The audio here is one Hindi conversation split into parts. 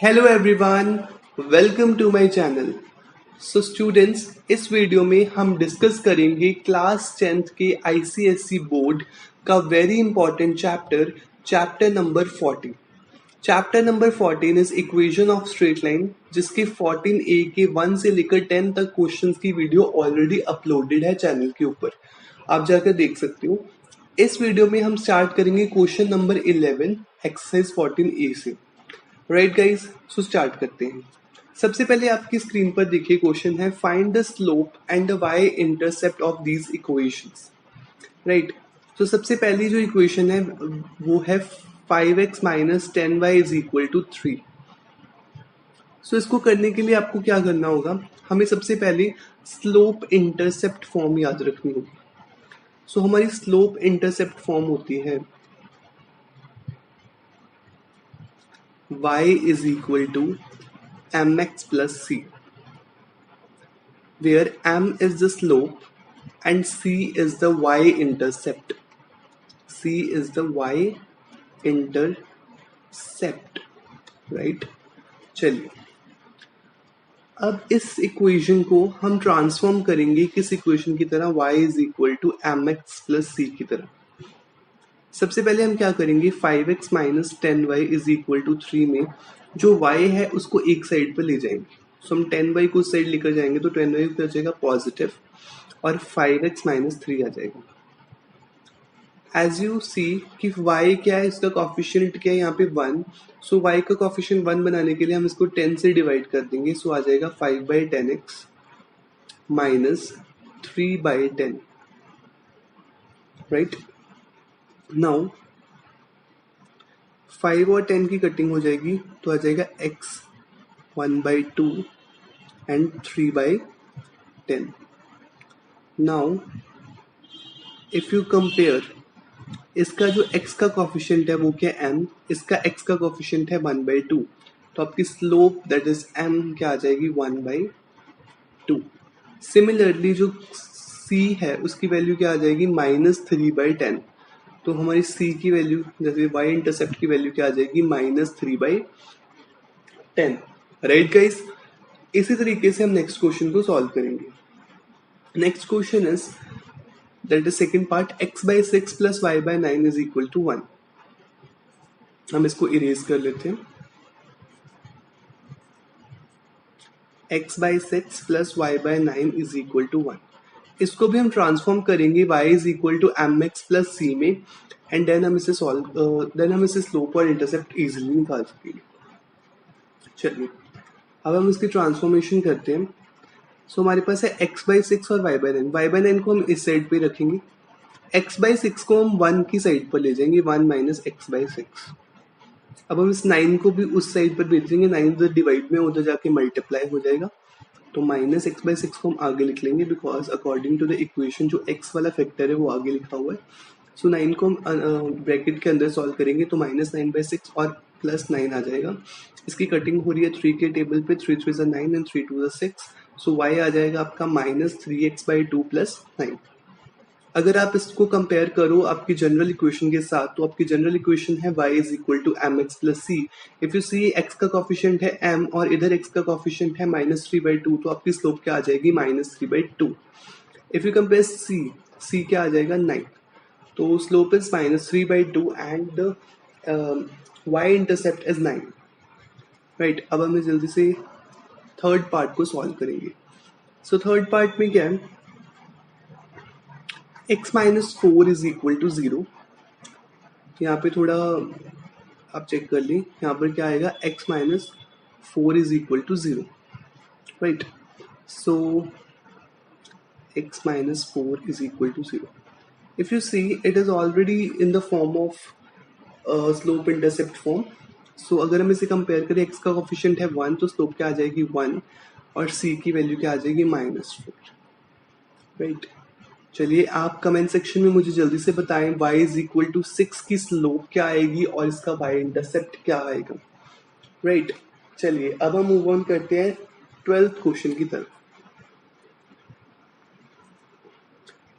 Hello everyone, welcome to my channel. So students, इस वीडियो में हम डिस्कस करेंगे क्लास 10th के आईसीएसई बोर्ड का very important chapter number 14। Chapter number 14 is equation of straight line, जिसके 14A के 1 से लेकर 10 तक क्वेश्चंस की वीडियो ऑलरेडी अपलोडेड है चैनल के ऊपर, आप जाकर देख सकते हो। इस वीडियो में हम स्टार्ट करेंगे क्वेश्चन नंबर 11 एक्सरसाइज 14A से। राइट गाइस, सो स्टार्ट करते हैं। सबसे पहले आपकी स्क्रीन पर देखिए क्वेश्चन है, find the slope and the Y intercept of these equations. Right, तो सबसे पहली जो इक्वेशन है वो है 5x minus 10y is equal to 3। सो इसको करने के लिए आपको क्या करना होगा, हमें सबसे पहले स्लोप इंटरसेप्ट फॉर्म याद रखनी होगी। सो हमारी स्लोप इंटरसेप्ट फॉर्म होती है y is equal to mx plus c, where m is the slope and c is the y-intercept. c is the y-intercept, right? चलिए, अब इस इक्वेशन को हम ट्रांसफॉर्म करेंगे किस इक्वेशन की तरह, y is equal to mx plus c की तरह। सबसे पहले हम क्या करेंगे, 5x minus 10y is equal to 3 में जो y है उसको एक साइड पर ले जाएंगे। सो हम 10y को उस साइड लेकर जाएंगे तो 10y क्या हो जाएगा, पॉजिटिव, और 5x माइनस 3 आ जाएगा। एज यू सी कि y क्या है, इसका कॉफिशिएंट क्या है यहाँ पे 1। सो y का कॉफिशिएंट 1 बनाने के लिए हम इसको 10 से डिवाइड कर देंगे। सो आ जाएगा 5/10x माइनस 3/10, राइट। नाउ 5 और 10 की कटिंग हो जाएगी तो आ जाएगा x 1/2 and 3/10। Now if you compare, इसका जो x का कोफिशिएंट है वो क्या है, m, इसका x का कोफिशिएंट है 1/2, तो आपकी स्लोप दैट इज m क्या आ जाएगी, 1/2। सिमिलरली जो c है उसकी वैल्यू क्या आ जाएगी, माइनस 3/10, तो हमारी c की वैल्यू जैसे y इंटरसेप्ट की वैल्यू क्या आ जाएगी, माइनस 3/10। राइट गाइस, इसी तरीके से हम नेक्स्ट क्वेश्चन को सॉल्व करेंगे। Next question is that is second part, x/6 plus y/9 is equal to 1। हम इसको इरेज कर लेते हैं। x/6 plus y/9 is equal to 1। इसको भी हम ट्रांसफॉर्म करेंगे y is equal to mx plus c में, एंड देन हम इसे स्लोप और इंटरसेप्ट इजीली निकाल सकेंगे। चलिए, अब हम इसकी ट्रांसफॉर्मेशन करते हैं। सो हमारे पास है x/6 और y/9। y/9 को हम इस साइड पे रखेंगे, x/6 को हम 1 की साइड पर ले जाएंगे, 1 माइनस x/6। अब हम इस 9 को भी उस साइड पर भेज देंगे, 9 उधर डिवाइड में उधर जाके मल्टीप्लाई हो जाएगा, तो माइनस x/6 को हम आगे लिख लेंगे because according to the equation जो x वाला फैक्टर है वो आगे लिखा हुआ है। सो 9 को हम ब्रैकेट के अंदर सॉल्व करेंगे तो माइनस 9/6 और प्लस 9 आ जाएगा। इसकी कटिंग हो रही है 3 के टेबल पे, 3 3 9 एंड 3 2 6। सो y आ जाएगा आपका माइनस 3x/2 प्लस 9। अगर आप इसको कंपेयर करो आपकी जनरल इक्वेशन के साथ, तो आपकी जनरल इक्वेशन है y is equal to mx plus c। If you see x का कोफिशिएंट है m और इधर x का कोफिशिएंट है माइनस 3/2, तो आपकी स्लोप क्या आ जाएगी, minus 3/2। If you compare c क्या आ जाएगा, 9, तो slope is minus 3/2 and y intercept is 9। Right, अब हम जल्दी से थर्ड पार्ट को सॉल्व करेंगे। सो थर्ड पार्ट में क्या है, x minus 4 is equal to 0। यहाँ पे थोड़ा आप चेक कर ली, यहाँ पर क्या आएगा, x minus 4 is equal to 0, right. So x minus 4 is equal to 0। If you see it is already in the form of slope intercept form. So अगर हम इसे कंपेयर करें, x का कोफिशिएंट है 1, तो स्लोप क्या आ जाएगी 1, और c की वैल्यू क्या आ जाएगी, माइनस 4, राइट। चलिए, आप कमेंट सेक्शन में मुझे जल्दी से बताएं y इज इक्वल टू 6 की स्लोप क्या आएगी और इसका y इंटरसेप्ट क्या आएगा, राइट। चलिए, अब हम मूव ऑन करते हैं 12th क्वेश्चन की तरफ।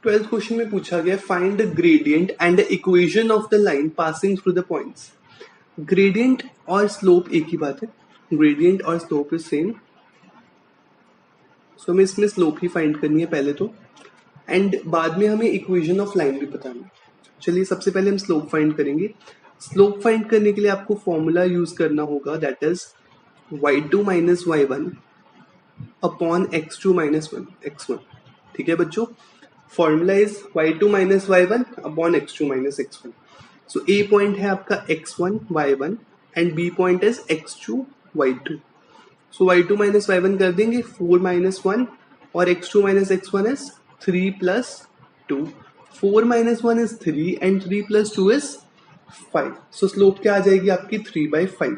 12th क्वेश्चन में पूछा गया, find the gradient and the equation of the line passing through the points. Gradient और स्लोप एक ही बात है, ग्रेडियंट और स्लोप इज सेम, सो हमें इसमें स्लोप ही फाइंड करनी है पहले तो, एंड बाद में हमें इक्वेशन ऑफ लाइन भी बताना है। चलिए सबसे पहले हम स्लोप फाइंड करेंगे। स्लोप फाइंड करने के लिए आपको फॉर्मूला यूज करना होगा, that is y2 minus y1 upon x2 minus x1। ठीक है बच्चों, formula is y2 minus y1 upon x2 minus x1। So A point है आपका x1 y1 and B point is x2 y2। So y2 minus y1 कर देंगे 4 माइनस 1 और x2 minus x1 is 3 plus 2। 4 minus 1 is 3 and 3 plus 2 is 5। So slope क्या आ जाएगी आपकी 3/5।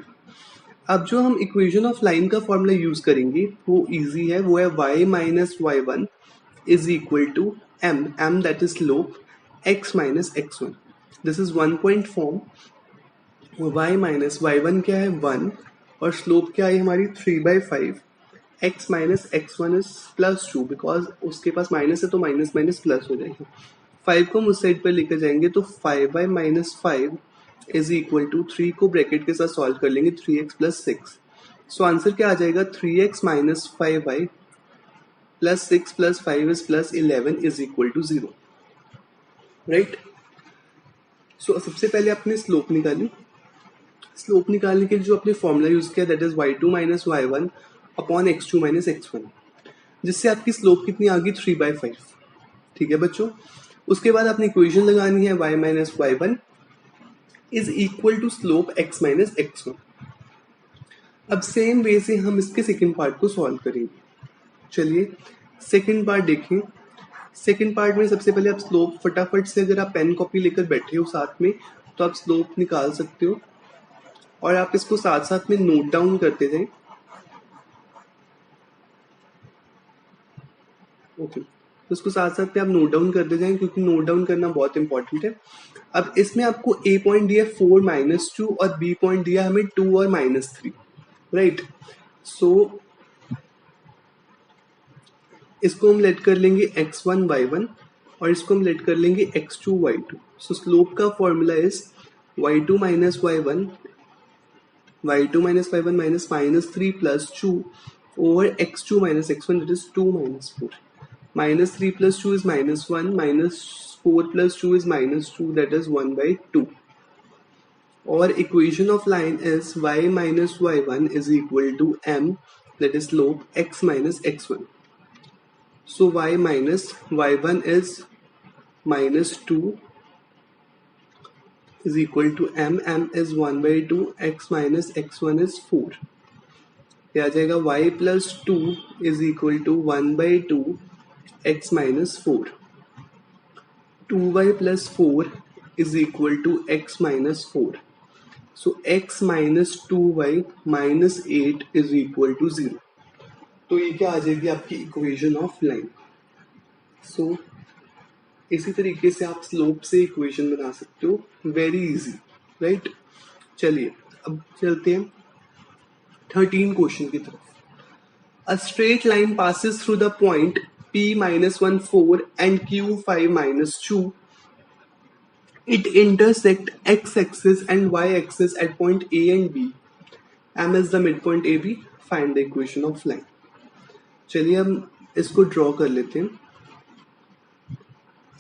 अब जो हम इक्वेशन ऑफ लाइन का फॉर्मूला यूज करेंगे वो इजी है, वो है y minus y1 is equal to m that is slope x minus x1। This is 1 point form. y minus y1 क्या है 1 और स्लोप क्या है हमारी 3/5। x minus x1 is plus 2, because उसके पास माइनस है तो माइनस माइनस प्लस हो जाएगी। 5 को हम उस साइड पर लेकर जाएंगे तो 5 माइनस 5 इज इक्वल टू 3 को ब्रैकेट के साथ सॉल्व कर लेंगे 3x प्लस 6। सो आंसर क्या आ जाएगा 3x minus 5y plus 6 plus 5 is plus 11 is equal to 0, right. So सबसे पहले आपने स्लोप निकाली। स्लोप निकालने के लिए जो आपने फॉर्मूला यूज किया that is y2 minus y1 upon x2 minus x1, जिससे आपकी स्लोप कितनी आ गई 3/5। ठीक है बच्चों, उसके बाद आपने इक्वेशन लगानी है y minus y1 is equal to slope x minus x1। अब सेम वे से हम इसके सेकेंड पार्ट को सॉल्व करेंगे। चलिए सेकेंड पार्ट देखें। सेकेंड पार्ट में सबसे पहले आप स्लोप फटाफट से, अगर आप पेन कॉपी लेकर बैठे हो साथ में तो आप स्लोप निकाल सकते हो और आप इसको साथ साथ में नोट डाउन करते जाएं। ओके, तो इसको साथ साथ में आप नोट डाउन करते जाएं क्योंकि नोट डाउन करना बहुत इंपॉर्टेंट है। अब इसमें आपको ए पॉइंट दिया 4 माइनस 2 और बी पॉइंट दिया हमें 2 और माइनस 3, राइट। सो इसको हम लेट कर लेंगे x1 y1 और इसको हम लेट कर लेंगे x2 y2। सो स्लोप का formula is y2 minus y1 minus minus 3 plus 2 over x2 minus x1 that is 2 minus 4। Minus 3 plus 2 is minus 1, minus 4 plus 2 is minus 2, that is 1/2. Or equation of line is y minus y1 is equal to m, that is slope x minus x1. So y minus y1 is minus 2 is equal to m is 1/2, x minus x1 is 4. ये आ जाएगा y plus 2 is equal to 1/2 x minus 4. 2y plus 4 is equal to x minus 4. So x minus 2y minus 8 is equal to 0. तो ये क्या आ जाएगी आपकी इक्वेशन ऑफ लाइन। सो इसी तरीके से आप स्लोप से इक्वेशन बना सकते हो, वेरी इजी, राइट। चलिए अब चलते हैं 13 क्वेश्चन की तरफ। A straight line passes through the point P minus 1 4 and Q 5 minus 2. It intersect x-axis and y-axis at point A and B. M is the midpoint AB. Find the equation of line. चलिए हम इसको ड्रॉ कर लेते हैं,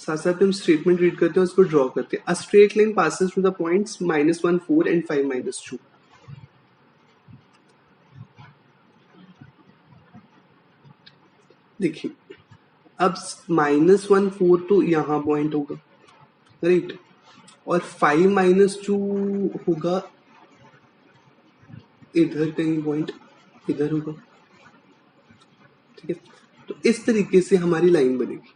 साथ साथ हम स्टेटमेंट रीड करते हैं, उसको ड्रॉ करते हैं। A straight line passes through the points -1 4 and 5 minus 2. देखिए अब -1 4 तो यहाँ पॉइंट होगा, राइट, और 5 माइनस 2 होगा इधर कहीं पॉइंट, इधर होगा। ठीक है, तो इस तरीके से हमारी लाइन बनेगी।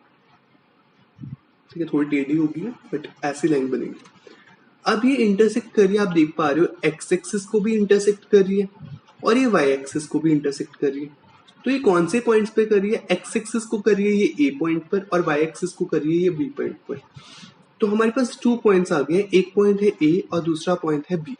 ठीक है, थोड़ी टेढ़ी होगी बट ऐसी लाइन बनेगी। अब ये इंटरसेक्ट कर रही है, आप देख पा रहे हो एक्स एक्सिस को भी इंटरसेक्ट कर रही है और ये वाई एक्सिस को भी इंटरसेक्ट कर रही है। तो ये कौन से पॉइंट्स पे कर रही है? एक्स एक्सिस को कर रही है ये ए पॉइंट पर और वाई एक्सिस को कर रही है ये बी पॉइंट पर। तो हमारे पास 2 पॉइंट्स आ गए, एक पॉइंट है ए और दूसरा पॉइंट है बी।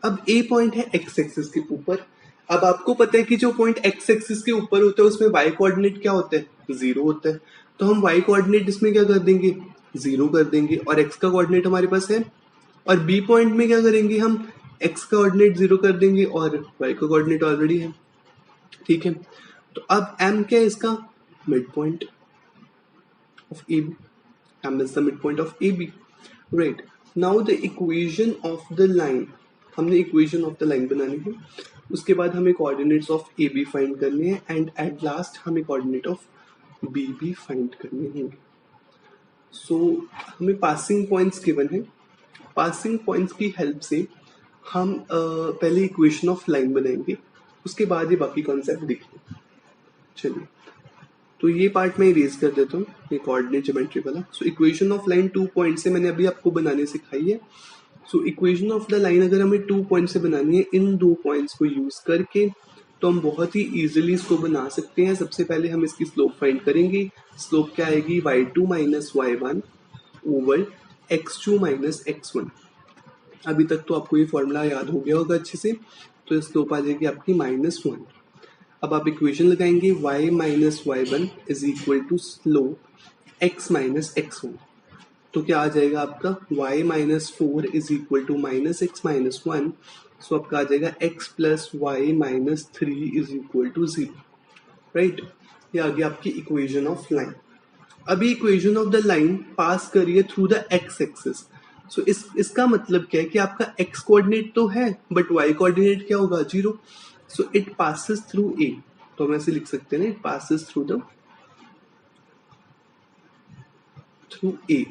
अब ए पॉइंट है एक्स एक्सिस के ऊपर। अब आपको पता है कि जो पॉइंट एक्स एक्सिस के ऊपर होता है उसमें वाई कोऑर्डिनेट क्या होता है? 0 होता है। तो हम वाई कोऑर्डिनेट इसमें क्या कर देंगे? 0 कर देंगे और एक्स का कोऑर्डिनेट हमारे पास है। और बी पॉइंट में क्या करेंगे हम? x का कोऑर्डिनेट 0 कर देंगे और y का कोऑर्डिनेट ऑलरेडी है, ठीक है। तो अब m क्या है इसका, mid point of A B, m is the midpoint of AB, right? Now the equation of the line, हमने equation of the line बनानी है, उसके बाद हमें coordinates of AB find करने हैं एंड एट लास्ट हमें coordinate of BB find करने होंगे। सो हमें पासिंग पॉइंट्स गिवन है, पासिंग पॉइंट्स की हेल्प से हम पहले इक्वेशन ऑफ लाइन बनाएंगे, उसके बाद ये बाकी कॉन्सेप्ट देखेंगे। चलिए, तो ये पार्ट मैं इरेज कर देता हूँ, ये कोऑर्डिनेट ज्योमेट्री वाला। So equation of line 2 point से मैंने अभी आपको बनाने सिखाई है। So equation of the line अगर हमें 2 पॉइंट से बनानी है इन 2 पॉइंट्स को यूज करके, तो हम बहुत ही इजीली इसको बना सकते हैं। सबसे पहले हम इसकी स्लोप फाइंड करेंगे। स्लोप क्या आएगी, y2 minus y1 over x2 minus x1। अभी तक तो आपको ये फॉर्मूला याद हो गया होगा अच्छे से। तो स्लोप आ जाएगी आपकी -1। अब आप इक्वेशन लगाएंगे y minus y1 is equal to slope x minus x1। तो क्या आ जाएगा आपका y minus 4 is equal to minus x minus 1। सो आपका आ जाएगा x plus Y minus 3 is equal to 0, right. ये आ गया आपकी इक्वेशन ऑफ लाइन। अभी equation of the line pass करिए थ्रू द x एक्सिस। सो इसका मतलब क्या है कि आपका x कोऑर्डिनेट तो है बट y कोऑर्डिनेट क्या होगा, 0। So it passes through a, तो हम ऐसे लिख सकते हैं ना, इट पासेस थ्रू a।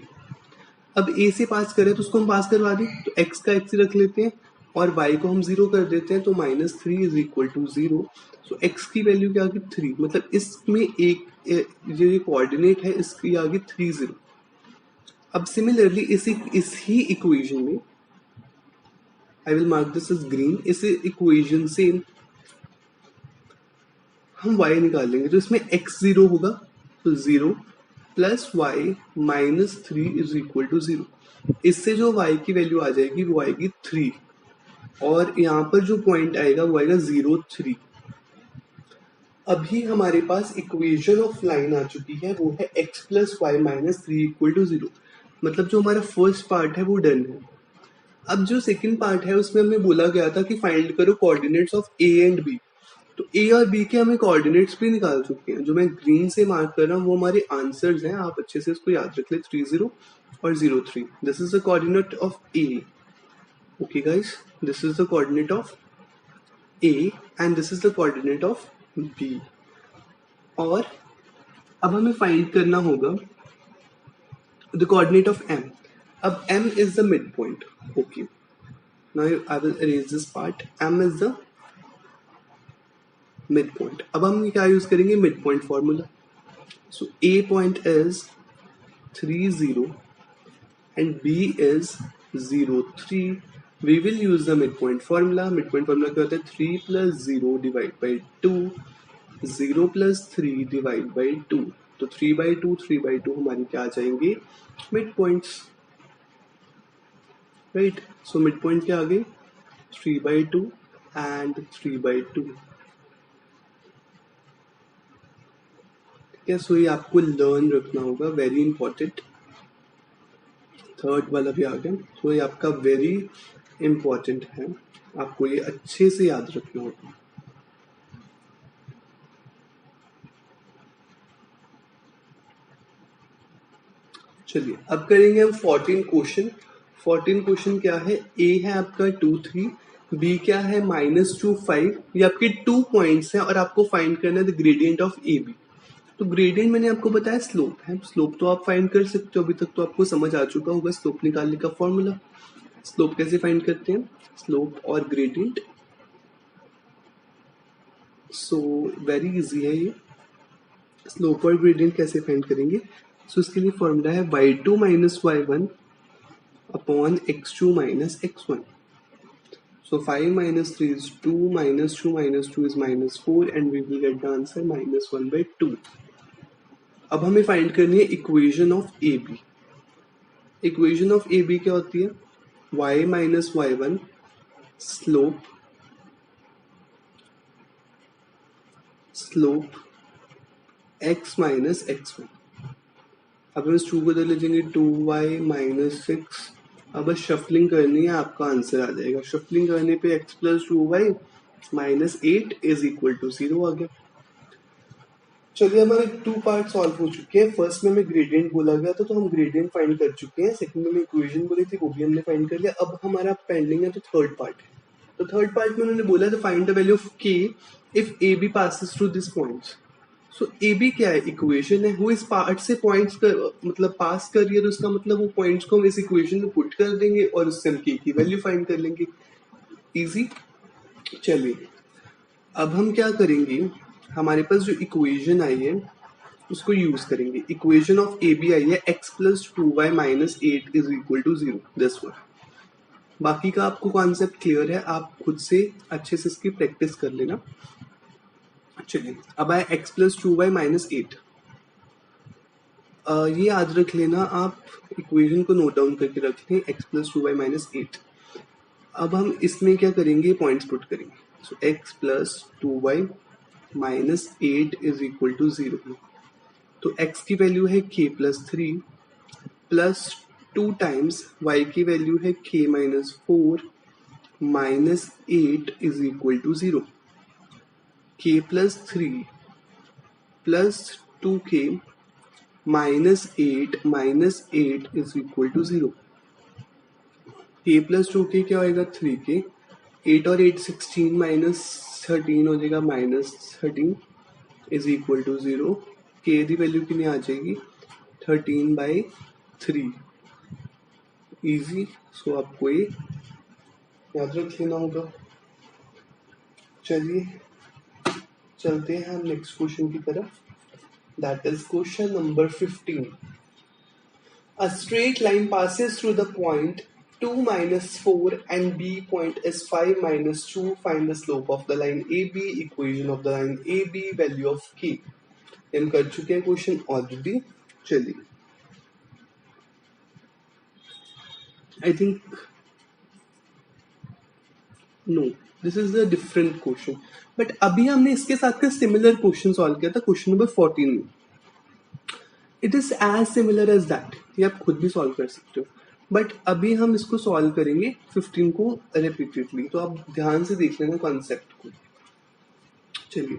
अब a से पास करें तो उसको हम पास करवा दें, तो x का x रख लेते हैं और y को हम 0 कर देते हैं, तो -3 इज इक्वल टू 0। सो x की वैल्यू क्या आ गई 3, मतलब इसमें एक जो ये कोऑर्डिनेट है इसकी आ गई 3 0। अब सिमिलरली इस ही इक्वेशन में I will mark this is green, इस इक्वेशन से हम y निकालेंगे, तो इसमें x 0 होगा, तो 0 plus Y minus 3 is equal to 0। इससे जो y की वैल्यू आ जाएगी वो आएगी 3, और यहाँ पर जो पॉइंट आएगा वो आएगा 0 3। अभी हमारे पास इक्वेशन ऑफ लाइन आ चुकी है, वो है x plus Y minus 3 equal to 0। मतलब जो हमारा फर्स्ट पार्ट है वो डन है। अब जो सेकंड पार्ट है उसमें हमें बोला गया था कि फाइंड करो coordinates of a and b। तो a और b के हमें कोऑर्डिनेट्स भी निकाल चुके हैं, जो मैं ग्रीन से मार्क कर रहा हूँ वो हमारे आंसर्स हैं। आप अच्छे से इसको याद रख ले, 3 0 और 0 3। This is the coordinate of a, okay guys, this is the coordinate of a and this is the coordinate of b। और अब हमें फाइंड करना होगा द कोऑर्डिनेट ऑफ m। अब m is the mid point, okay. Now I will arrange this part, m is the mid point. अब हम क्या यूज करेंगे, mid point formula. So a point is 3 0 and b is 0 3। We will use the mid point formula. Mid point formula क्या होता है, 3 plus 0 divide by 2, 0 plus 3 divide by 2। तो 3/2 हमारी क्या आ जाएंगे, mid points, right. So mid point क्या आ गए, 3/2 एंड 3/2। सो ये आपको लर्न रखना होगा, वेरी इंपॉर्टेंट। थर्ड वाला भी आ गया, सो ये आपका वेरी इंपॉर्टेंट है, आपको ये अच्छे से याद रखना होगा। चलिए अब करेंगे हम 14 क्वेश्चन। 14 क्वेश्चन क्या है, a है आपका 2 3, b क्या है -2 5। ये आपके 2 पॉइंट्स हैं और आपको फाइंड करना है the gradient of A B. तो ग्रेडियंट मैंने आपको बताया स्लोप है, स्लोप तो आप फाइंड कर सकते हो, अभी तक तो आपको समझ आ चुका होगा स्लोप निकालने का फॉर्मूला। स्लोप कैसे फाइंड करते हैं, स्लोप और ग्रेडियंट। सो वेरी इजी है ये, स्लोप और ग्रेडियंट कैसे फाइंड करेंगे। सो इसके लिए फॉर्मूला है y2 minus y1 upon x2 minus x1। So 5 minus 3 is 2, minus 2 minus 2 is -4 and we will get the answer -1/2। अब हमें फाइंड करनी है equation of A B. Equation of A B क्या होती है, y minus y1 slope x minus x1। अब हम इस 2 को इधर ले जाएंगे, 2y माइनस 6 अब बस शफलिंग करनी है, आपका आंसर आ जाएगा। शफलिंग करने पे x plus 2y minus 8 is equal to 0 आ गया। चलिए हमारे 2 पार्ट सॉल्व हो चुके हैं। फर्स्ट में हमें ग्रेडियंट बोला गया था तो हम ग्रेडियंट फाइंड कर चुके हैं। सेकंड में हमें इक्वेशन बोली थी, वो भी हमने फाइंड कर लिया। अब हमारा पेंडिंग है तो थर्ड पार्ट है। तो थर्ड पार्ट में उन्होंने बोला था find the value of k if A B passes through this points. So A B क्या है, इक्वेशन है। वो इस पार्ट से पॉइंट्स मतलब पास कर रही है, तो उसका मतलब वो पॉइंट्स को हम इस इक्वेशन में पुट कर देंगे और उससे हम k की वैल्यू फाइंड कर लेंगे। इजी। चलिए अब हम क्या करेंगे, हमारे पास जो इक्वेशन आई है उसको यूज करेंगे। इक्वेशन ऑफ ए बी आई है x plus 2y minus 8 is equal to 0, this one. बाकी का आपको कॉन्सेप्ट क्लियर है, आप खुद से अच्छे से इसकी प्रैक्टिस कर लेना। चलिए अब आए x प्लस 2y माइनस 8। ये याद रख लेना, आप इक्वेशन को नोट डाउन करके रख लें, x प्लस 2y माइनस 8। अब हम इसमें क्या करेंगे, पॉइंट्स पुट करेंगे। So x plus 2y minus 8 is equal to 0। तो x की वैल्यू है k plus 3 plus 2 times y की वैल्यू है k minus 4 minus 8 is equal to 0। k plus 3 plus 2k minus 8 is equal to 0। k plus 2k क्या होएगा, 3k। 8 और 8 16 माइनस 13 हो जाएगा minus 13 is equal to 0। k की वैल्यू कितनी आ जाएगी, 13/3। इजी। सो आपको ये याद रख लेना होगा। चलिए चलते हैं हम नेक्स्ट क्वेश्चन की तरफ। That is question number 15। A straight line passes through the point 2 minus 4 and B point is 5 minus 2. Find the slope of the line AB, equation of the line AB, value of K। हम कर चुके हैं क्वेश्चन ऑलरेडी। चलिए I think no, this is a different question. But अभी हमने इसके साथ का सिमिलर क्वेश्चन सॉल्व किया था क्वेश्चन नंबर 14 में। It is as similar as that, ये आप खुद भी सॉल्व कर सकते हो। बट अभी हम इसको सॉल्व करेंगे 15 को रिपीटेडली, तो आप ध्यान से देख लेना कॉन्सेप्ट को। चलिए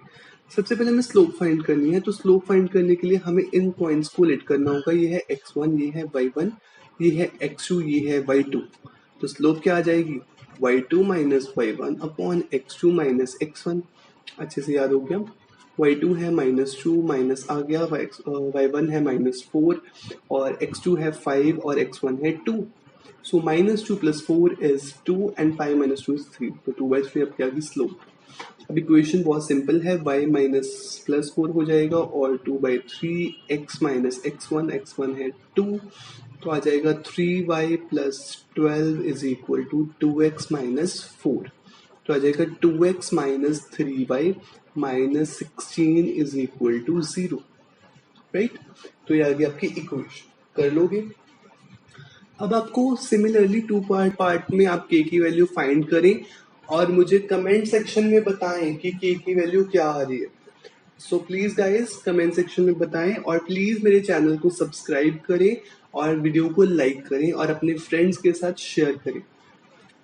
सबसे पहले हमें स्लोप फाइंड करनी है। तो स्लोप फाइंड करने के लिए हमें इन पॉइंट्स को लेट करना होगा। ये है x1, ये है y1, ये है x2, ये है y2। तो स्लोप क्या आ जाएगी, y2 minus y1 upon x2 minus x1। अच्छे से याद हो गया। y2 है -2 माइनस आ गया, y1 है -4 और x2 है 5 और x1 है 2। सो -2 plus 4 is 2 and 5 minus 2 is 3। तो 2/3 अब क्या आ गई स्लोप। अब इक्वेशन बहुत सिंपल है, y माइनस प्लस 4 हो जाएगा और 2/3 x माइनस x1 है 2, तो आ जाएगा 3y plus 12 is equal to 2x minus 4। तो आ जाएगा 2x minus 3y minus 16 is equal to 0, right. तो ये आ गई आपकी इक्वेशन, कर लोगे। अब आपको सिमिलरली 2 पार्ट में आप k की वैल्यू फाइंड करें और मुझे कमेंट सेक्शन में बताएं कि k की वैल्यू क्या आ रही है। So please guys comment section में बताएं और प्लीज मेरे चैनल को सब्सक्राइब करें और वीडियो को लाइक करें और अपने फ्रेंड्स के साथ शेयर करें।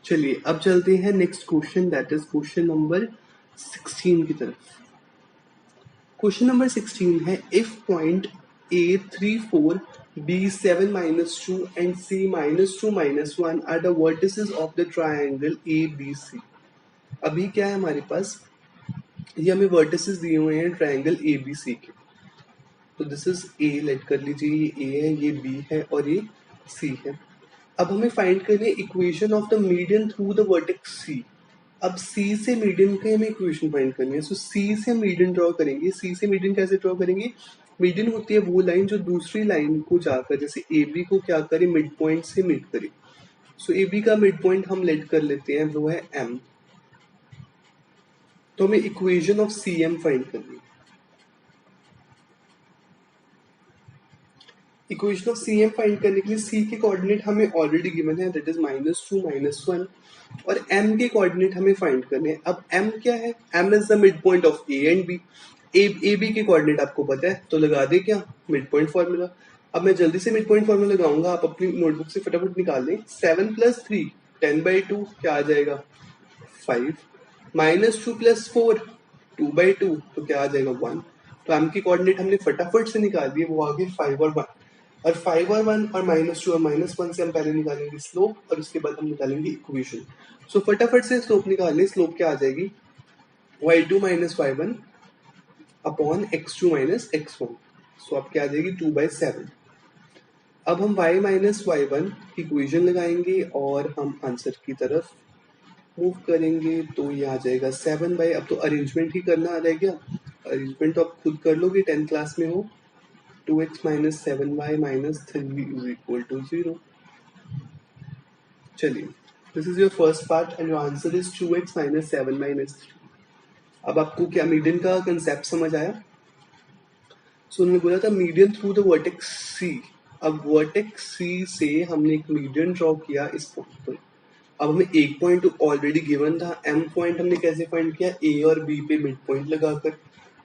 चलिए अब चलते हैं next question, that is question number 16 की तरफ। क्वेश्चन नंबर 16 है, if point A 3 4 B 7 minus 2 and C minus 2 minus 1 are the vertices of the triangle ABC। अभी क्या है हमारे पास, ये हमें वर्टिसेस दिए हुए हैं ट्रायंगल ABC के। तो दिस इज A, लेट कर लीजिए, ये A है, ये B है और ये C है। अब हमें फाइंड करनी है equation of the median through the vertex C। अब C से मीडियन की हमें इक्वेशन फाइंड करनी है। सो C से मीडियन ड्रॉ करेंगे। C से मीडियन कैसे ड्रॉ करेंगे, मीडियन होती है वो लाइन जो दूसरी लाइन को जाकर जैसे AB को क्या करे, मिड पॉइंट से मीट करे। सो AB का मिड पॉइंट हम लेट कर लेते हैं, वो है M। तो हमें इक्वेशन ऑफ CM फाइंड करनी है। इक्वेशन ऑफ CM फाइंड करने के लिए C के कोऑर्डिनेट हमें ऑलरेडी गिवन है, दैट इज -2 -1 और M के कोऑर्डिनेट हमें फाइंड करने हैं। अब M क्या है, M is the mid point of A and B। AB के कोऑर्डिनेट आपको पता है तो लगा दे क्या, मिड पॉइंट फॉर्मूला। अब मैं जल्दी से मिड पॉइंट फॉर्मूला लगाऊंगा, आप अपनी नोटबुक से फटाफट निकाल लें। 7+3 10/2 क्या आ जाएगा 5, -2+4 2/2 तो क्या आ जाएगा 1। तो m की कोऑर्डिनेट हमने फटाफट से निकाल दिए, वो आ गए 5 और 1। और 5 और 1 और -2 और -1 से हम पहले निकालेंगे स्लोप और उसके बाद हम निकालेंगे इक्वेशन। सो फटाफट से स्लोप निकालें। स्लोप क्या आ जाएगी y2 - y1 upon x2 - x1। सो अब क्या आ जाएगी 2/7। अब हम y - y1 की इक्वेशन लगाएंगे और हम आंसर की तरफ मूव करेंगे। तो ये आ जाएगा 7/, अब तो अरेंजमेंट ही करना आ रहा है क्या, अरेंजमेंट तो आप खुद कर लोगे 10th क्लास में हो। 2x - 7y - 3 = 0। चलिए, this is your first part and your answer is 2x - 7y - 3। अब आपको क्या मीडियन का कंसेप्ट समझ आया? सो उन्होंने बोला था मीडियन थ्रू द वर्टेक्स सी। अब वर्टेक्स सी से हमने एक मीडियन ड्रॉ किया इस पॉइंट पर। अब हमें एक पॉइंट ऑलरेडी गिवन था, एम पॉइंट हमने कैसे फाइंड किया, ए और बी पे मिड पॉइंट लगाकर,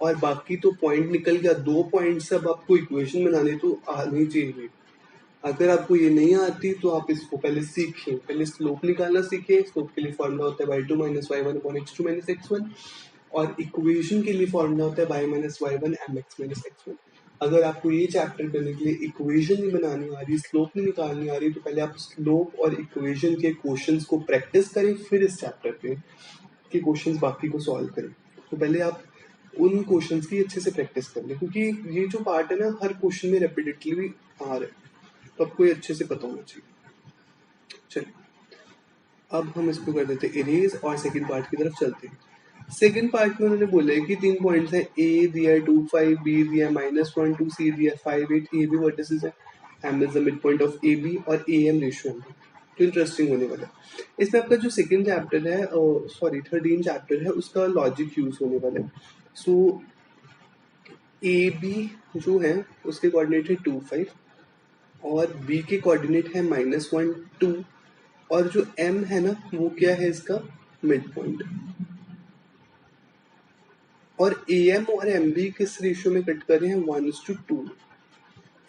और बाकी तो पॉइंट निकल गया। 2 पॉइंट अब आपको इक्वेशन बनाने तो आनी चाहिए। अगर आपको ये नहीं आती तो आप इसको पहले सीखें, पहले स्लोप निकालना सीखें। स्लोप के लिए फॉर्मूला होता है y2 - y1 upon x2 - x1, और इक्वेशन के लिए फॉर्मूला होता है y - y1 mx - x1। अगर आपको ये चैप्टर करने के लिए इक्वेशन नहीं बनानी आ रही, स्लोप नहीं निकालनी आ रही, तो पहले आप स्लोप और इक्वेशन के क्वेश्चंस को प्रैक्टिस करें, फिर इस चैप्टर के क्वेश्चंस बाकी को सॉल्व करें। तो पहले आप उन क्वेश्चंस की अच्छे से प्रैक्टिस कर लें, क्योंकि ये जो पार्ट है ना हर क्वेश्चन में रेपिटेटिवली आ रहा है, तो आपको ये अच्छे से पता होना चाहिए। चलिए, अब हम इसको कर देते हैं इरेज और सेकंड पार्ट की तरफ चलते हैं। सेकंड पार्ट में उन्होंने बोला है कि 3 पॉइंट्स हैं, ए दिया है 2 5, बी दिया है -1 2, सी दिया है 5 8, ए भी वर्टिसेस है, M is the mid point of A B और ए एम रेशियो है। तो इंटरेस्टिंग होने वाला है। इसमें आपका जो सेकंड चैप्टर है, सॉरी 13 चैप्टर है, उसका लॉजिक यूज होने वाला है। सो ए बी जो है उसके कोऑर्डिनेट है 2 5 और बी के कोऑर्डिनेट है -1 2, और जो m है ना वो क्या है इसका मिड पॉइंट। और am और mb किस रेशियो में कट कर रहे हैं 1:2।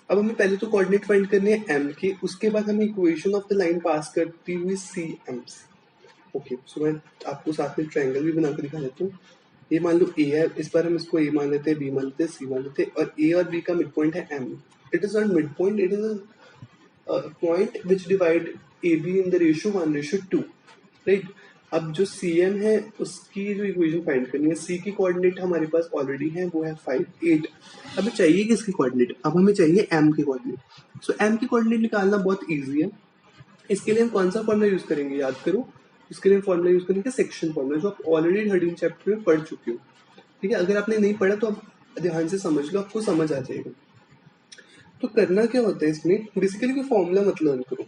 अब हमें पहले तो कोऑर्डिनेट फाइंड करने हैं m के, उसके बाद हमें इक्वेशन ऑफ द लाइन पास करती हुई cm से। ओके, सो मैं आपको साथ में ट्रायंगल भी बना कर दिखा देता हूँ। ये मान लो a है, इस बार हम इसको a मान लेते हैं, b मान लेते हैं, c मान लेते हैं, और a और b का मिड पॉइंट है m। It is not mid point, it is point which divide AB in the ratio 1:2, right. अब जो CM है उसकी जो इक्वेशन फाइंड करनी है, C की कोऑर्डिनेट हमारे पास ऑलरेडी है, वो है 5 8। हमें चाहिए किसकी कोऑर्डिनेट, अब हमें चाहिए M की कोऑर्डिनेट। सो M की कोऑर्डिनेट निकालना बहुत ईजी है। इसके लिए हम कौन सा फॉर्मूला यूज करेंगे याद करो। इसके लिए हम फॉर्मूला यूज करेंगे सेक्शन फॉर्मूला, जो आप ऑलरेडी 13 चैप्टर में पढ़ चुके हो। ठीक है, अगर आपने नहीं पढ़ा तो आप ध्यान से समझ लो, आपको समझ आ जाएगा। तो करना क्या होता है इसमें, बेसिकली कोई फॉर्मूला मत लर्न करो।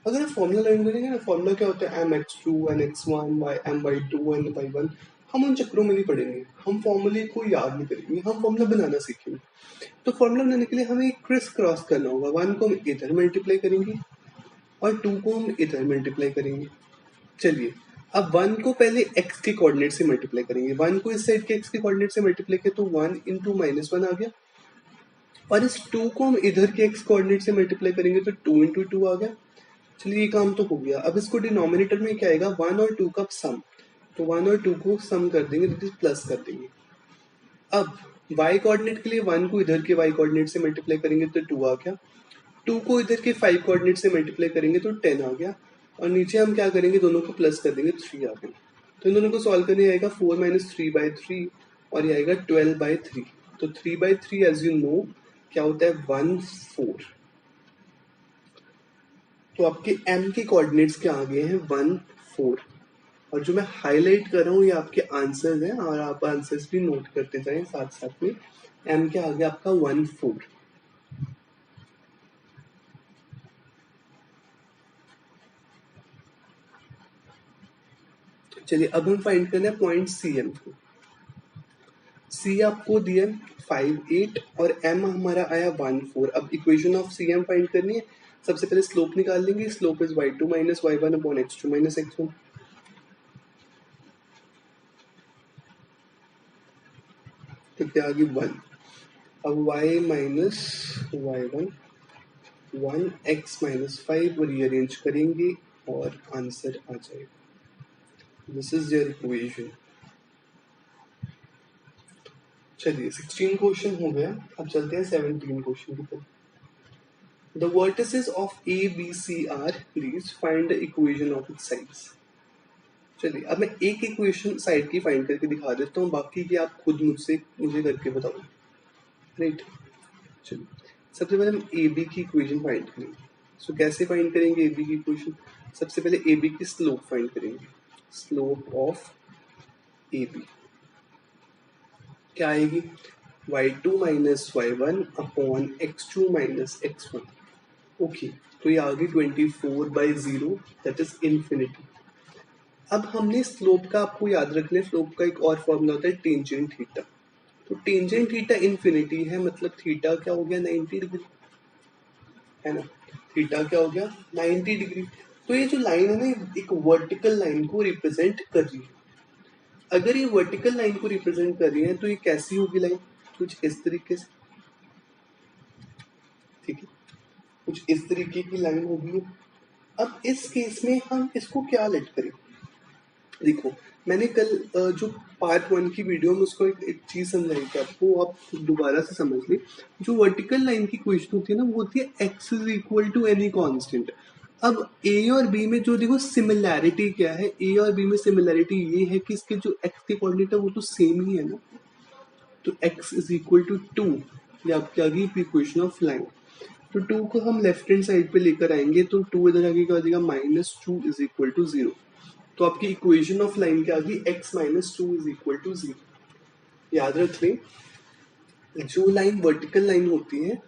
अगर आप फॉर्मूला लर्न करेंगे ना, फॉर्मूला क्या होता है mx2 nx1 my2 my1, हम उन चक्रों में नहीं पड़ेंगे, हम फॉर्मूले को याद नहीं करेंगे, हम फॉर्मूला बनाना सीखेंगे। तो फॉर्मूला बनाने के लिए हमें क्रिस क्रॉस करना होगा। 1 को हम इधर मल्टीप्लाई करेंगे और 2 को हम इधर मल्टीप्लाई करेंगे। चलिए, अब 1 को पहले x के कोऑर्डिनेट से मल्टीप्लाई करेंगे। 1 को इस साइड के x के कोऑर्डिनेट से मल्टीप्लाई किया तो 1 × -1 आ गया, और इस 2 को हम इधर के x कोऑर्डिनेट से मल्टीप्लाई करेंगे तो 2 × 2 आ गया। चलिए, ये काम तो हो गया। अब इसको डिनोमिनेटर में क्या आएगा, 1 और 2 का सम, तो 1 और 2 को सम कर देंगे, दैट इज प्लस कर देंगे। अब y कोऑर्डिनेट के लिए 1 को इधर के y कोऑर्डिनेट से मल्टीप्लाई करेंगे तो 2 आ गया, 2 को इधर के 5 कोऑर्डिनेट से मल्टीप्लाई करेंगे तो 10 आ गया, और नीचे हम क्या करेंगे, दोनों को प्लस कर देंगे, 3 आ गया। तो इन दोनों को सॉल्व करने आएगा 4 - 3/3 और ये आएगा 12/3। तो 3/3 एज यू नो क्या होता है 1/4। तो आपके m के कोऑर्डिनेट्स क्या आ गए हैं 1/4, और जो मैं हाईलाइट कर रहा हूँ ये आपके आंसर्स हैं, और आप आंसर्स भी नोट करते जाएं साथ साथ में। m क्या आ गया आपका 1/4। चलिए, अब हम फाइंड करना है पॉइंट CM को। C आपको दिया 5 8 और m हमारा आया 1/4। अब इक्वेशन ऑफ CM फाइंड करनी है। सबसे पहले स्लोप निकाल लेंगे। Slope is y2 - y1 upon x2 - x1। तो क्या आ गई 1। अब y - y1 1x-5 रीअरेंज करेंगे और आंसर आ जाएगा। This is your equation. चलिए 16 क्वेश्चन हो गया, अब चलते हैं 17 क्वेश्चन की तरफ। The vertices of A, B, C are please find the equation of its sides। चलिए अब मैं एक इक्वेशन साइड की फाइंड करके दिखा देता हूँ, बाकी की आप खुद मुझे करके बताओ। राइट, चलिए सबसे पहले हम ए बी की इक्वेशन फाइंड करेंगे। सो कैसे फाइंड करेंगे ए बी की इक्वेशन? सबसे पहले ए बी की स्लोप फाइंड करेंगे। स्लोप ऑफ ए बी क्या आएगी? y2 minus y1 upon x2 minus x1। Okay, तो ये आ गई 24/0, दैट इज इन्फिनिटी। अब हमने स्लोप का, आपको याद रखना है, स्लोप का एक और फॉर्मूला होता है टेंजेंट थीटा। तो टेंजेंट थीटा इन्फिनिटी है, मतलब थीटा क्या हो गया? 90 डिग्री, है ना। थीटा क्या हो गया? 90 डिग्री। तो ये जो लाइन है ना, एक वर्टिकल लाइन को रिप्रेजेंट कर रही है। अगर ये वर्टिकल लाइन को रिप्रेजेंट कर रही है तो ये कैसी होगी लाइन? कुछ इस तरीके से, ठीक है, कुछ इस तरीके की लाइन होगी। अब इस केस में हम इसको क्या लेट करें? देखो, मैंने कल जो पार्ट 1 की वीडियो में उसको एक चीज समझाई थी आपको, आप दोबारा से समझ ली। जो वर्टिकल लाइन की क्वेश्चन होती है ना, वो होती है x is equal to any constant. अब a और b में जो देखो सिमिलैरिटी क्या है, a और b में सिमिलैरिटी ये है कि इसके जो x के कोऑर्डिनेट है वो तो सेम ही है ना। तो x इज इक्वल टू 2, ये आपकी आ गई इक्वेशन ऑफ लाइन। तो 2 को हम लेफ्ट हैंड साइड पे लेकर आएंगे, तो 2 इधर आगे क्या आ जाएगा? -2 इज इक्वल टू 0। तो आपकी इक्वेशन ऑफ लाइन क्या आ गई? x minus 2 is equal to 0। याद रख लें, जो लाइन वर्टिकल लाइन होती है,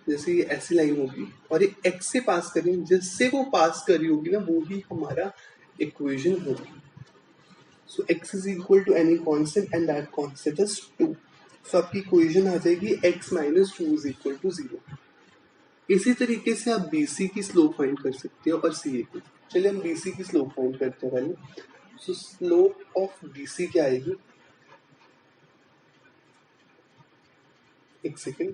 जैसे ये ऐसी लाइन होगी और ये x से पास कर रही है, जिससे वो पास कर रही होगी ना, वो ही हमारा इक्वेशन होगी। So x is equal to any constant and that constant is 2। So आपकी इक्वेशन आ जाएगी x minus 2 is equal to 0। इसी तरीके से आप BC की स्लोप फाइंड कर सकते हो और CA की। चलिए हम BC की स्लोप फाइंड करते हैं पहले। सो स्लोप ऑफ BC क्या आएगी? एक second,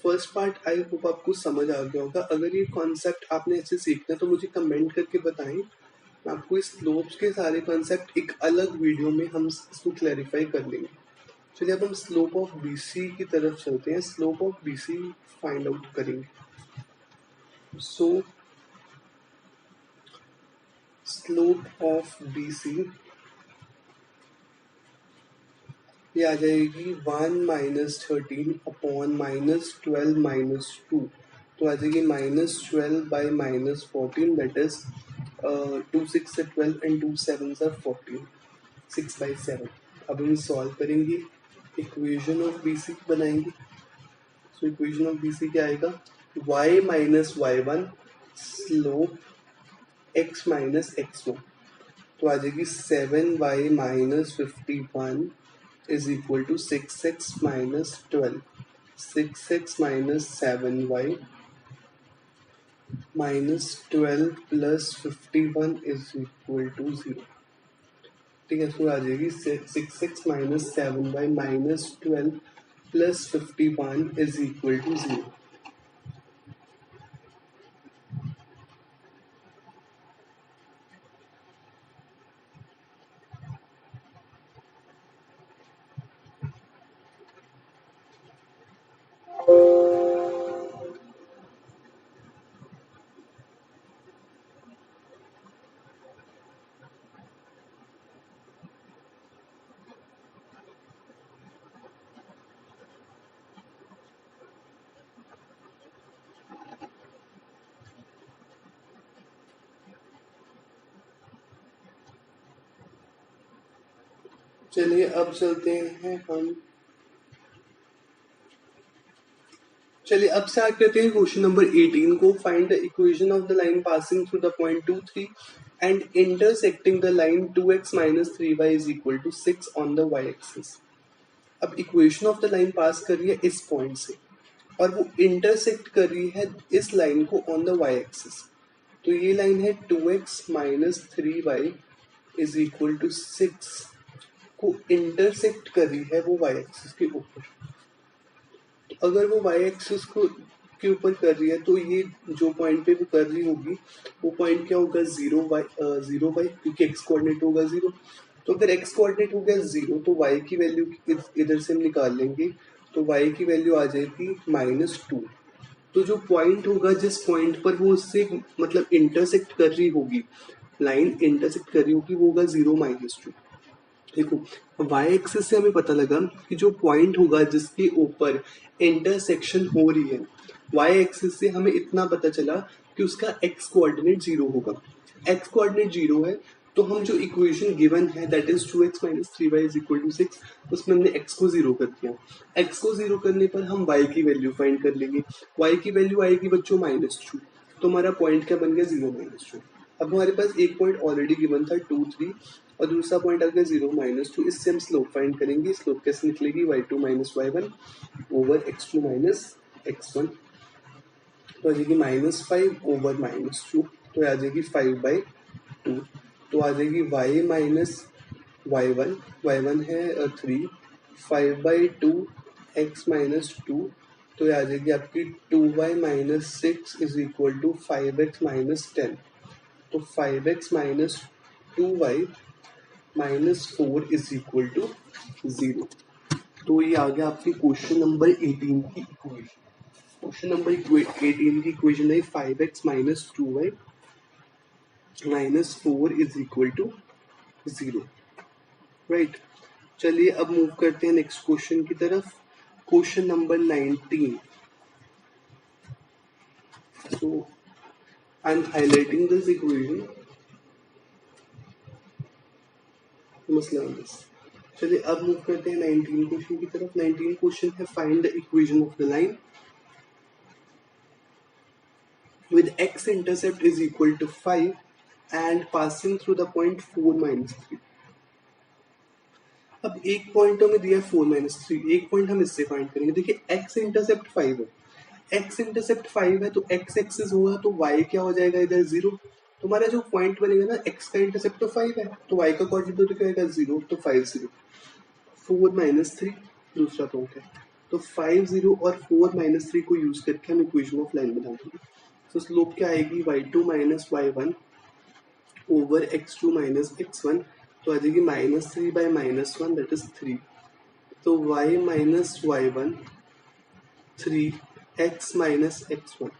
first part I hope आपको समझ आ गया होगा। अगर ये कॉन्सेप्ट आपने ऐसे सीखना है तो मुझे कमेंट करके बताएं, मैं आपको इस स्लोप्स के सारे कॉन्सेप्ट एक अलग वीडियो में हम इसको क्लैरिफाई कर लेंगे। चलिए अब हम स्लोप ऑफ BC की तरफ चलते हैं, slope of BC find out करेंगे। सो स्लोप ऑफ BC ये आ जाएगी 1 माइनस 13 अपॉन -12 -2। तो आ जाएगी -12 बाई -14, दैट इज 2 6 से 12 एंड 2 7 से 14, 6/7। अब हम सॉल्व करेंगे, इक्वेशन ऑफ BC बनाएंगे। सो इक्वेशन ऑफ BC क्या आएगा? y minus y1 slope x minus x1। तो आ जाएगी 7y minus 51 is equal to 6x minus 12, 6x minus 7y minus 12 plus 51 is equal to 0। ठीक है, तो आ जाएगी 6x minus 7y minus 12 plus 51 is equal to 0। चलिए अब चलते हैं हम, चलिए अब स्टार्ट करते हैं क्वेश्चन नंबर 18 को। Find the equation of the line passing through the point 2 3 and intersecting the line 2x minus 3y is equal to 6 on the y axis। अब इक्वेशन ऑफ द लाइन पास कर रही है इस पॉइंट से और वो इंटरसेक्ट कर रही है इस लाइन को ऑन द y एक्सिस। तो ये लाइन है 2x minus 3y is equal to 6 को इंटरसेक्ट कर रही है वो y एक्सिस के ऊपर। अगर वो y एक्सिस को के ऊपर कर रही है, तो ये जो पॉइंट पे वो कर रही होगी वो पॉइंट क्या होगा, 0 y, क्योंकि x कोऑर्डिनेट होगा 0। तो अगर x कोऑर्डिनेट हो गया 0 तो y की वैल्यू इधर से हम निकाल लेंगे, तो y की वैल्यू आ जाएगी -2। तो जो पॉइंट होगा जिस पॉइंट पर वो उससे मतलब इंटरसेक्ट कर रही होगी, लाइन इंटरसेक्ट कर रही होगी, वो होगा 0 -2। देखो वाई एक्सिस से हमें पता लगा कि जो पॉइंट होगा जिसके ऊपर इंटरसेक्शन हो रही है, वाई एक्सिस से हमें इतना पता चला कि उसका एक्स कोऑर्डिनेट 0 होगा। एक्स कोऑर्डिनेट 0 है तो हम जो इक्वेशन गिवन है दैट इज 2x - 3y = 6, उसमें हमने x को 0 कर दिया। x को 0 करने पर हम y की वैल्यू फाइंड कर लेंगे। y की वैल्यू आएगी बच्चों -2, तो हमारा पॉइंट क्या बन गया, 0 -2। अब हमारे पास एक पॉइंट ऑलरेडी गिवन था 2 3 और दूसरा पॉइंट आ गया 0 -2। इससे हम स्लोप फाइंड करेंगे। स्लोप कैसे निकलेगी, y2 - y1 over x2 - x1, तो आ जाएगी -5 ओवर -2, तो आ जाएगी 5/2। तो आ जाएगी y माइनस y1, y1 है 3, 5/2 x - 2, तो ये आ जाएगी आपकी 2y - 6 = 5x - 10। तो 5x - 2y - 4 = 0। तो ये आ गया आपकी क्वेश्चन नंबर 18 की इक्वेशन। क्वेश्चन नंबर 18 की इक्वेशन है 5x - 2y - 4 = 0। राइट, चलिए अब मूव करते हैं नेक्स्ट क्वेश्चन की तरफ। Question number 19। So I am highlighting this equation, must learn this. चलिए अब मूव करते हैं 19 क्वेश्चन की तरफ। 19 क्वेश्चन है find the equation of the line with x intercept is equal to 5 and passing through the point 4 - 3। अब एक पॉइंट हमें दिया 4 - 3, एक पॉइंट हम इससे फाइंड करेंगे। देखिए x इंटरसेप्ट 5 है, x इंटरसेप्ट 5 है तो x एक्सिस होगा तो y क्या हो जाएगा इधर 0। तो हमारा जो पॉइंट बनेगा ना, x का इंटरसेप्ट तो 5 है तो y का कोऑर्डिनेट क्या आएगा 0, तो 5 0। 4 - 3 दूसरा पॉइंट है, तो 5 0 और 4 - 3 को यूज करके हम इक्वेशन ऑफ लाइन बना देंगे। तो स्लोप क्या आएगी, y2 - y1 over x2 - x1, तो आ जाएगी -3/-1 दैट इज 3। तो y - y1 3x - x1,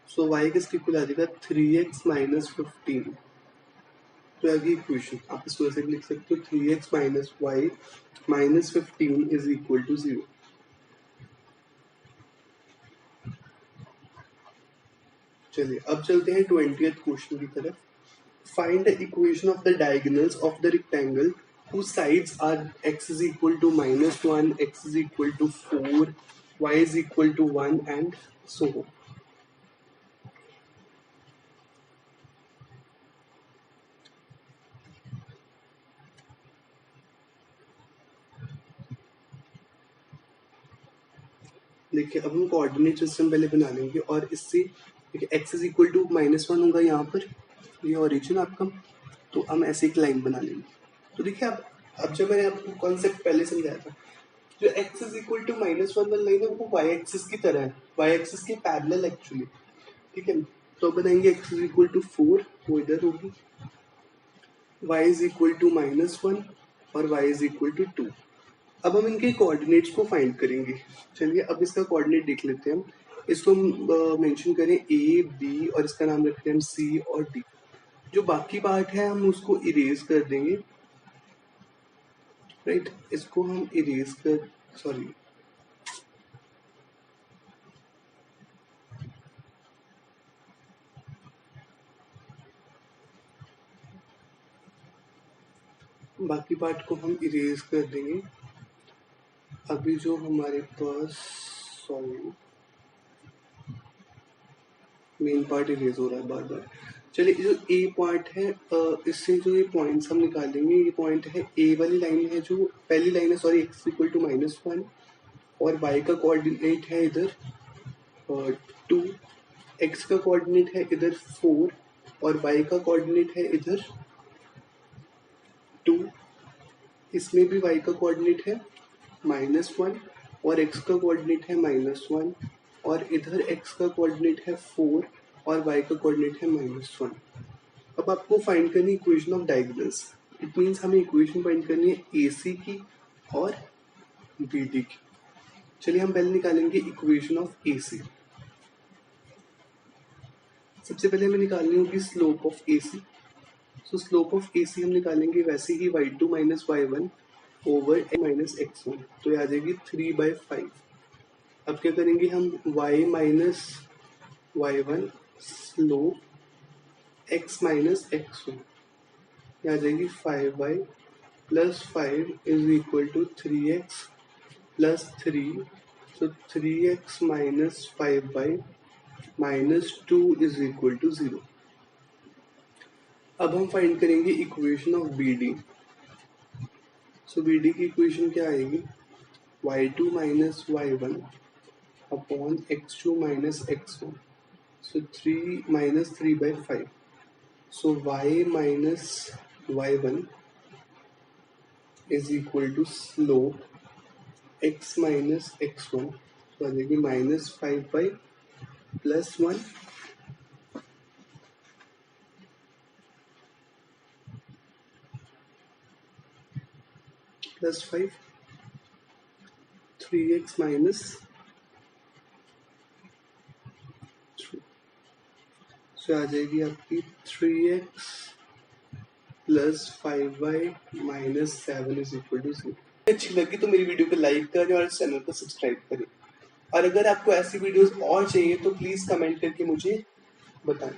सो y किसके इक्वल आ जाएगा 3x - 15। तो आगे इक्वेशन आप इसको ऐसे लिख सकते हो 3x - y - 15 = 0। चलिए अब चलते हैं 20th क्वेश्चन की तरफ। Find the equation of the diagonals of the rectangle whose sides are x is equal to -1, x is equal to 4, y is equal to 1 and so on। देखिए अब हम कोऑर्डिनेट सिस्टम पहले बना लेंगे और इससे देखिए x इज इक्वल टू -1 होगा यहाँ पर, ये ओरिजिन आपका, तो हम ऐसे एक लाइन बना लेंगे। तो देखिए अब जब मैंने आपको कॉन्सेप्ट पहले समझाया था, जो x इज इक्वल टू -1 वाली लाइन है वो y एक्सिस की तरह है, y एक्सिस के पैरेलल एक्चुअली, ठीक है। तो बनाएंगे x इज इक्वल टू 4, वो इधर होगी, y इज इक्वल टू -1 और y इज इक्वल टू 2। अब हम इनके कोऑर्डिनेट्स को फाइंड करेंगे। चलिए अब इसका कोऑर्डिनेट देख लेते हैं हम। इसको मेंशन करें ए बी और इसका नाम रखते हैं हम सी और डी। जो बाकी पार्ट है हम उसको इरेज कर देंगे, राइट। इसको हम इरेज कर, सॉरी बाकी पार्ट को हम इरेज कर देंगे। अभी जो हमारे पास, सॉरी मेन पार्ट इरेज हो रहा है बार बार। चलिए जो ए पार्ट है, इससे जो ये पॉइंट्स हम निकालेंगे, ये पॉइंट है ए वाली लाइन है, जो पहली लाइन है, सॉरी x इक्वल टू -1 और y का कोऑर्डिनेट है इधर 2, x का कोऑर्डिनेट है इधर 4 और y का कोऑर्डिनेट है इधर 2। इसमें भी y का कोऑर्डिनेट है -1 और x का कोऑर्डिनेट है -1 और इधर x का कोऑर्डिनेट है 4 और y का कोऑर्डिनेट है -1। अब आपको फाइंड करनी equation of diagonals. It means हमें इक्वेशन फाइंड करनी है AC की और BD की। चलिए हम पहले निकालेंगे इक्वेशन ऑफ AC। सबसे पहले हमें निकालनी होगी slope of AC। So slope of AC हम निकालेंगे वैसे ही y2 minus y1 over minus x1, तो ये आ जाएगी 3/5। अब क्या करेंगे हम y minus y1 slope x minus x1, ये आ जाएगी 5y plus 5 is equal to 3x plus 3, so 3x minus 5y minus 2 is equal to 0। अब हम फाइंड करेंगे equation of BD। So BD की इक्वेशन क्या आएगी, y2 minus y1 upon x2 minus x1, so 3 minus 3/5, so y minus y1 is equal to slope x minus x1, तो आ जाएगी minus 5y plus 1, plus 5, 3x minus 3, so आ जाएगी आपकी 3x plus 5y minus 7 is equal to 0। अच्छी लगी तो मेरी वीडियो को लाइक करें और इस चैनल को सब्सक्राइब करें, और अगर आपको ऐसी वीडियोस और चाहिए तो प्लीज कमेंट करके मुझे बताएं।